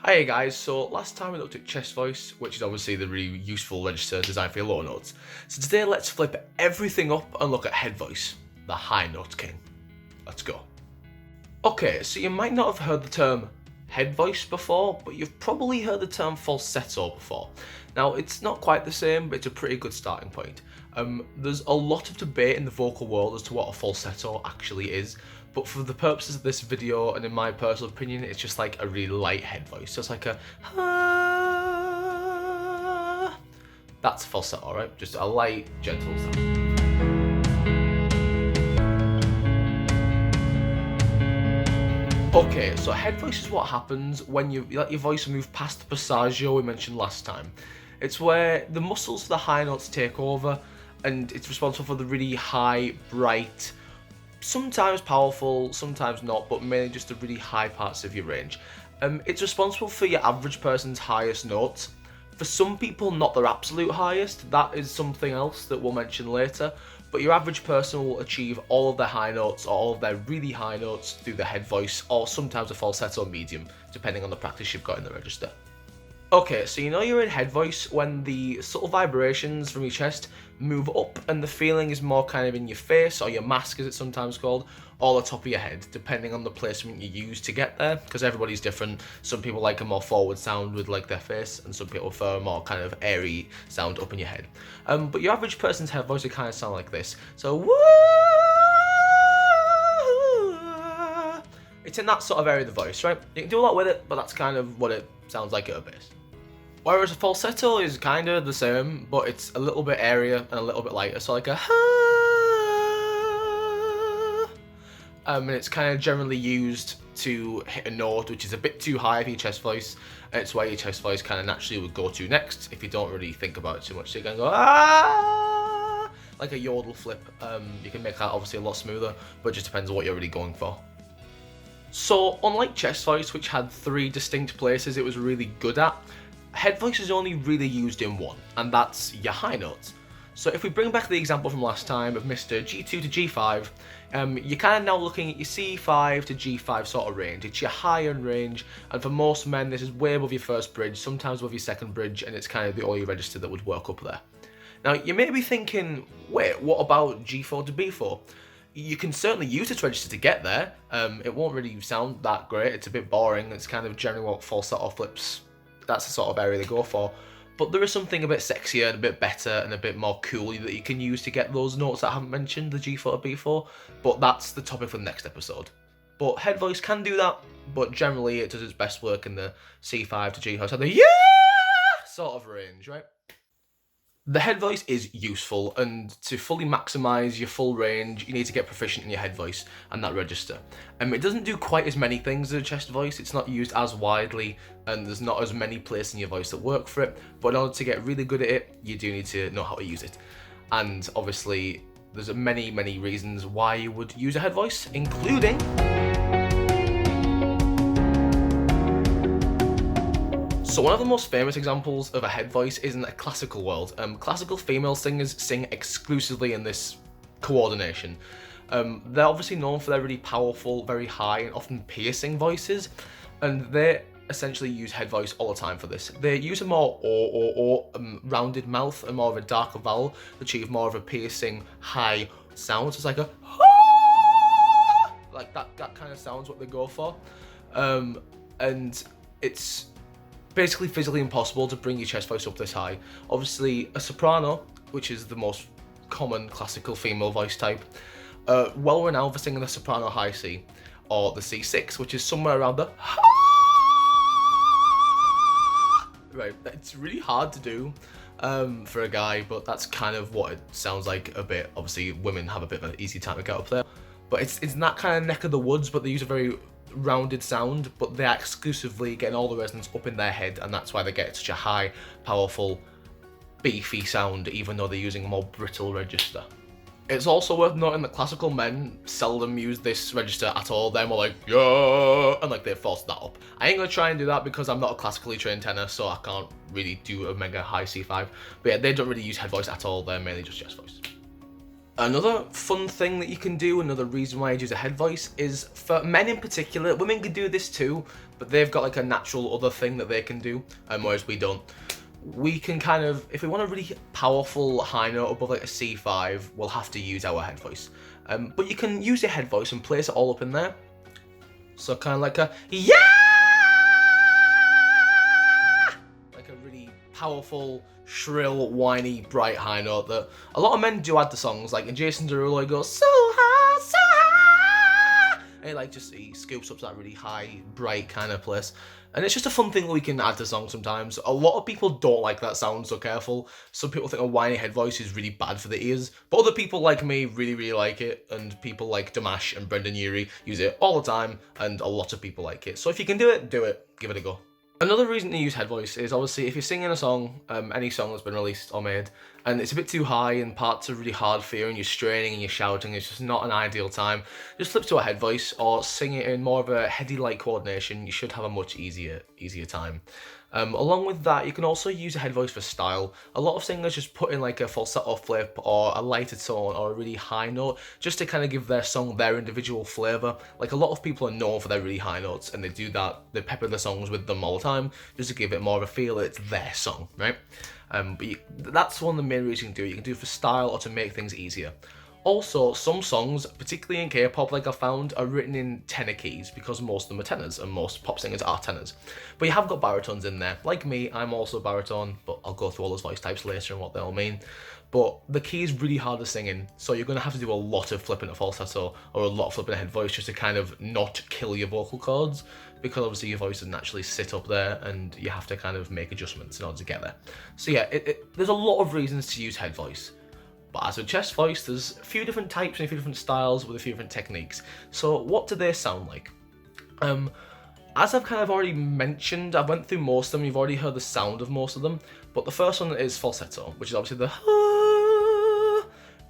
Hi guys, so last time we looked at chest voice, which is obviously the really useful register designed for your low notes. So today let's flip everything up and look at head voice, the high note king. Let's go. Okay, so you might not have heard the term head voice before, but you've probably heard the term falsetto before. Now, it's not quite the same, but it's a pretty good starting point. There's a lot of debate in the vocal world as to what a falsetto actually is, but for the purposes of this video, and in my personal opinion, it's just like a really light head voice. So it's like a that's falsetto, alright? Just a light, gentle sound. Okay, so head voice is what happens when you let your voice move past the passaggio we mentioned last time. It's where the muscles for the high notes take over, and it's responsible for the really high, bright, sometimes powerful, sometimes not, but mainly just the really high parts of your range. It's responsible for your average person's highest notes. For some people, not their absolute highest. That is something else that we'll mention later. But your average person will achieve all of their high notes or all of their really high notes through the head voice, or sometimes a falsetto medium, depending on the practice you've got in the register. Okay, so you know you're in head voice when the subtle vibrations from your chest move up and the feeling is more kind of in your face, or your mask as it's sometimes called, or the top of your head, depending on the placement you use to get there, because everybody's different. Some people like a more forward sound with like their face, and some people prefer a more kind of airy sound up in your head. But your average person's head voice would kind of sound like this. So, woo! It's in that sort of area of the voice, right? You can do a lot with it, but that's kind of what it sounds like at a bass. Whereas a falsetto is kind of the same, but it's a little bit airier and a little bit lighter, so like a and it's kind of generally used to hit a note which is a bit too high for your chest voice, and it's where your chest voice kind of naturally would go to next if you don't really think about it too much. So you can go like a yodel flip. You can make that obviously a lot smoother, but it just depends on what you're really going for. So unlike chest voice, which had 3 distinct places it was really good at, head voice is only really used in one, and that's your high notes. So if we bring back the example from last time of Mr. G2 to G5, you're kind of now looking at your C5 to G5 sort of range. It's your high end range, and for most men this is way above your first bridge, sometimes above your second bridge, and it's kind of the only register that would work up there. Now you may be thinking, wait, what about G4 to B4? You can certainly use this register to get there. It won't really sound that great, it's a bit boring, it's kind of generally what falsetto flips, that's the sort of area they go for. But there is something a bit sexier and a bit better and a bit more cooly that you can use to get those notes that I haven't mentioned, the G4 to B4, but that's the topic for the next episode. But head voice can do that, but generally it does its best work in the C5 to G5, so the yeah sort of range, right? The head voice is useful, and to fully maximise your full range, you need to get proficient in your head voice and that register. It doesn't do quite as many things as a chest voice, it's not used as widely, and there's not as many places in your voice that work for it, but in order to get really good at it, you do need to know how to use it. And obviously, there's many reasons why you would use a head voice, including so one of the most famous examples of a head voice is in the classical world. Classical female singers sing exclusively in this coordination. They're obviously known for their really powerful, very high, and often piercing voices, and they essentially use head voice all the time for this. They use a more rounded mouth and more of a darker vowel to achieve more of a piercing, high sound. So it's like a like that kind of sound's what they go for. And it's basically physically impossible to bring your chest voice up this high. Obviously, a soprano, which is the most common classical female voice type, well renowned for singing the soprano high C, or the C6, which is somewhere around the right. It's really hard to do for a guy, but that's kind of what it sounds like a bit. Obviously, women have a bit of an easy time to get up there, but it's in that kind of neck of the woods, but they use a very rounded sound, but they're exclusively getting all the resonance up in their head, and that's why they get such a high, powerful, beefy sound, even though they're using a more brittle register. It's also worth noting that classical men seldom use this register at all. They're more like, yeah, and like they force that up. I ain't gonna try and do that because I'm not a classically trained tenor, so I can't really do a mega high C5. But yeah, they don't really use head voice at all, they're mainly just chest voice. Another fun thing that you can do, another reason why I use a head voice, is for men in particular. Women can do this too, but they've got like a natural other thing that they can do, whereas we don't. We can kind of, if we want a really powerful high note above like a C5, we'll have to use our head voice. But you can use your head voice and place it all up in there. So kind of like a yeah, like a really powerful, shrill, whiny, bright high note that a lot of men do add to songs. Like in Jason Derulo, he goes so high, so high, and he scoops up to that really high, bright kind of place. And it's just a fun thing that we can add to songs sometimes. A lot of people don't like that sound, so careful. Some people think a whiny head voice is really bad for the ears, but other people like me really, really like it, and people like Damash and Brendan Urie use it all the time, and a lot of people like it. So if you can do it, give it a go. Another reason to use head voice is obviously if you're singing a song, any song that's been released or made, and it's a bit too high and parts are really hard for you and you're straining and you're shouting, it's just not an ideal time, just flip to a head voice or sing it in more of a heady-like coordination. You should have a much easier time. Along with that, you can also use a head voice for style. A lot of singers just put in like a falsetto flip or a lighter tone or a really high note just to kind of give their song their individual flavour. Like a lot of people are known for their really high notes and they do that, they pepper their songs with them all the time just to give it more of a feel that it's their song, right? That's one of the main reasons you can do it. You can do it for style or to make things easier. Also, some songs, particularly in K-pop, like I found, are written in tenor keys because most of them are tenors and most pop singers are tenors. But you have got baritones in there. Like me, I'm also a baritone, but I'll go through all those voice types later and what they all mean. But the key is really hard to sing in, so you're going to have to do a lot of flipping a falsetto or a lot of flipping a head voice just to kind of not kill your vocal cords, because obviously your voice doesn't actually sit up there and you have to kind of make adjustments in order to get there. So yeah, there's a lot of reasons to use head voice. But as with chest voice, there's a few different types and a few different styles with a few different techniques. So what do they sound like? As I've kind of already mentioned, I went through most of them, you've already heard the sound of most of them, but the first one is falsetto, which is obviously the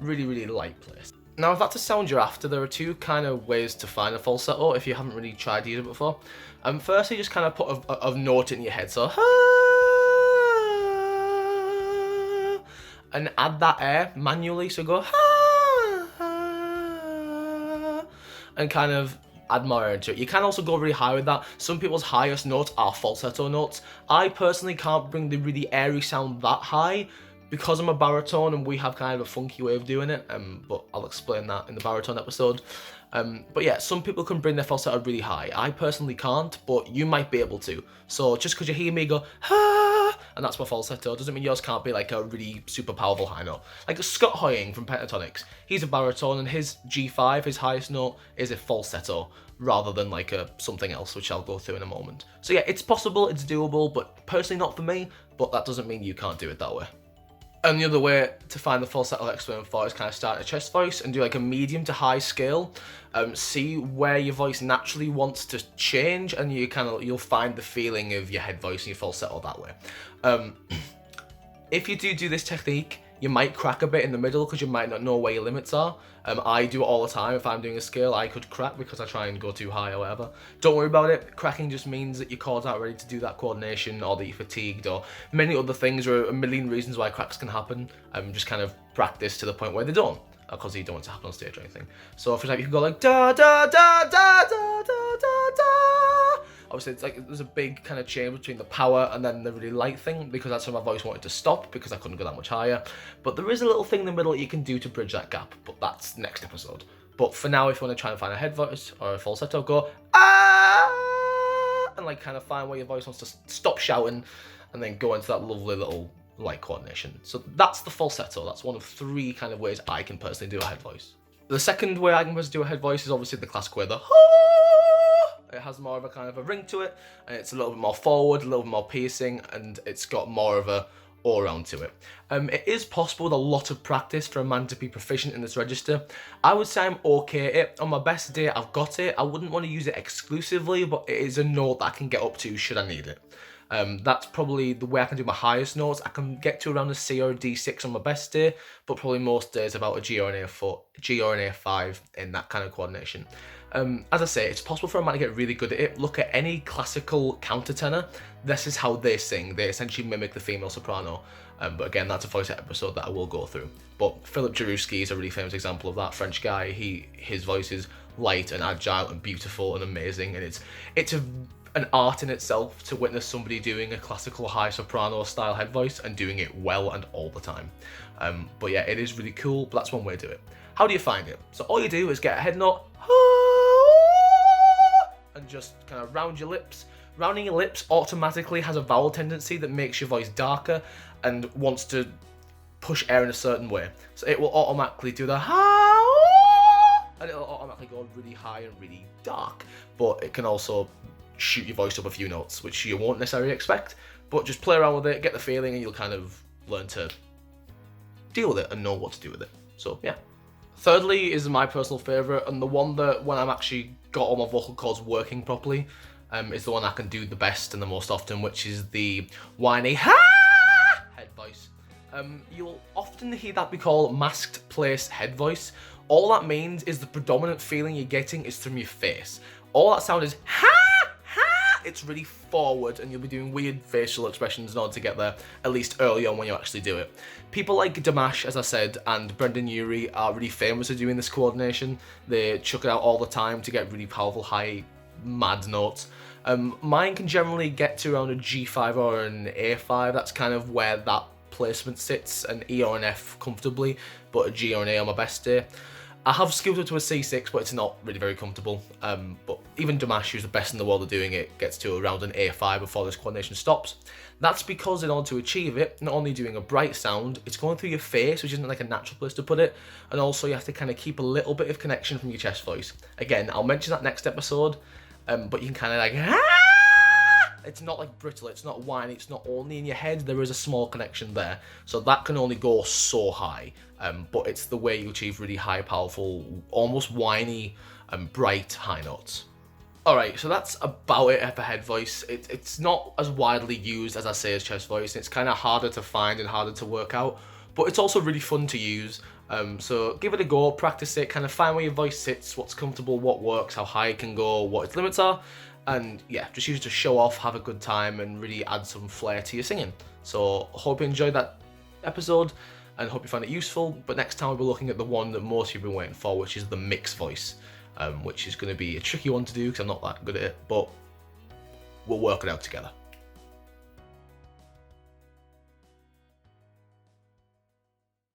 really, really light place. Now if that's the sound you're after, there are two kind of ways to find a falsetto if you haven't really tried to use it before. Firstly, just kind of put a note in your head, so and add that air manually, so go and kind of add more air into it. You can also go really high with that. Some people's highest notes are falsetto notes. I personally can't bring the really airy sound that high because I'm a baritone and we have kind of a funky way of doing it, but I'll explain that in the baritone episode. But yeah, some people can bring their falsetto really high. I personally can't, but you might be able to. So just because you hear me go, and that's my falsetto, doesn't mean yours can't be like a really super powerful high note. Like Scott Hoying from Pentatonics, he's a baritone and his G5, his highest note, is a falsetto rather than like something else, which I'll go through in a moment. So yeah, it's possible, it's doable, but personally not for me, but that doesn't mean you can't do it that way. And the other way to find the falsetto exponent for is kind of start a chest voice and do like a medium to high scale. See where your voice naturally wants to change, and you'll find the feeling of your head voice and your falsetto that way. If you do this technique, you might crack a bit in the middle because you might not know where your limits are. I do it all the time. If I'm doing a scale, I could crack because I try and go too high or whatever. Don't worry about it. Cracking just means that your chords aren't ready to do that coordination, or that you're fatigued, or many other things. There are a million reasons why cracks can happen. Just kind of practice to the point where they don't, because you don't want it to happen on stage or anything. So for example, you can go like da da da da da da da da. Obviously, it's like there's a big kind of change between the power and then the really light thing, because that's when my voice wanted to stop because I couldn't go that much higher. But there is a little thing in the middle that you can do to bridge that gap, but that's next episode. But for now, if you want to try and find a head voice or a falsetto, go ah, and like kind of find where your voice wants to stop shouting, and then go into that lovely little light coordination. So that's the falsetto. That's one of three kind of ways I can personally do a head voice. The second way I can personally do a head voice is obviously the classic way, the it has more of a kind of a ring to it, and it's a little bit more forward, a little bit more piercing, and it's got more of a all-round to it. It is possible with a lot of practice for a man to be proficient in this register. I would say I'm okay at it. On my best day, I've got it. I wouldn't want to use it exclusively, but it is a note that I can get up to should I need it. That's probably the way I can do my highest notes. I can get to around a C or a D6 on my best day, but probably most days about a G or an A5 in that kind of coordination. As I say, it's possible for a man to get really good at it. Look at any classical countertenor. This is how they sing. They essentially mimic the female soprano. But again, that's a Falsetto episode that I will go through. But Philip Jarouski is a really famous example of that French guy. His voice is light and agile and beautiful and amazing, and it's an art in itself to witness somebody doing a classical high soprano style head voice and doing it well and all the time. But yeah, it is really cool, but that's one way to do it. How do you find it? So all you do is get a head note and just kind of round your lips. Rounding your lips automatically has a vowel tendency that makes your voice darker and wants to push air in a certain way. So it will automatically do the and it'll automatically go really high and really dark. But it can also shoot your voice up a few notes, which you won't necessarily expect. But just play around with it, get the feeling, and you'll kind of learn to deal with it and know what to do with it. So yeah. Thirdly is my personal favourite, and the one that when I'm actually got all my vocal cords working properly, is the one I can do the best and the most often, which is the whiny ha head voice. You'll often hear that be called masked place head voice. All that means is the predominant feeling you're getting is from your face. All that sound is ha. It's really forward, and you'll be doing weird facial expressions in order to get there, at least early on when you actually do it. People like Damash, as I said, and Brendan Urie are really famous for doing this coordination. They chuck it out all the time to get really powerful, high, mad notes. Mine can generally get to around a G5 or an A5. That's kind of where that placement sits, an E or an F comfortably, but a G or an A on my best day. I have skilled up to a C6, but it's not really very comfortable. But even Damash, who's the best in the world at doing it, gets to around an A5 before this coordination stops. That's because in order to achieve it, not only doing a bright sound, it's going through your face, which isn't like a natural place to put it, and also you have to kind of keep a little bit of connection from your chest voice. Again, I'll mention that next episode, but you can kind of like, it's not like brittle, it's not whiny, it's not only in your head, there is a small connection there. So that can only go so high, but it's the way you achieve really high, powerful, almost whiny and bright high notes. Alright, so that's about it for head voice. It's not as widely used as I say as chest voice, and it's kind of harder to find and harder to work out, but it's also really fun to use. So give it a go, practice it, kind of find where your voice sits, what's comfortable, what works, how high it can go, what its limits are, and yeah, just use it to show off, have a good time, and really add some flair to your singing. So hope you enjoyed that episode, and hope you find it useful, but next time we'll be looking at the one that most of you have been waiting for, which is the mixed voice, which is going to be a tricky one to do because I'm not that good at it, but we'll work it out together.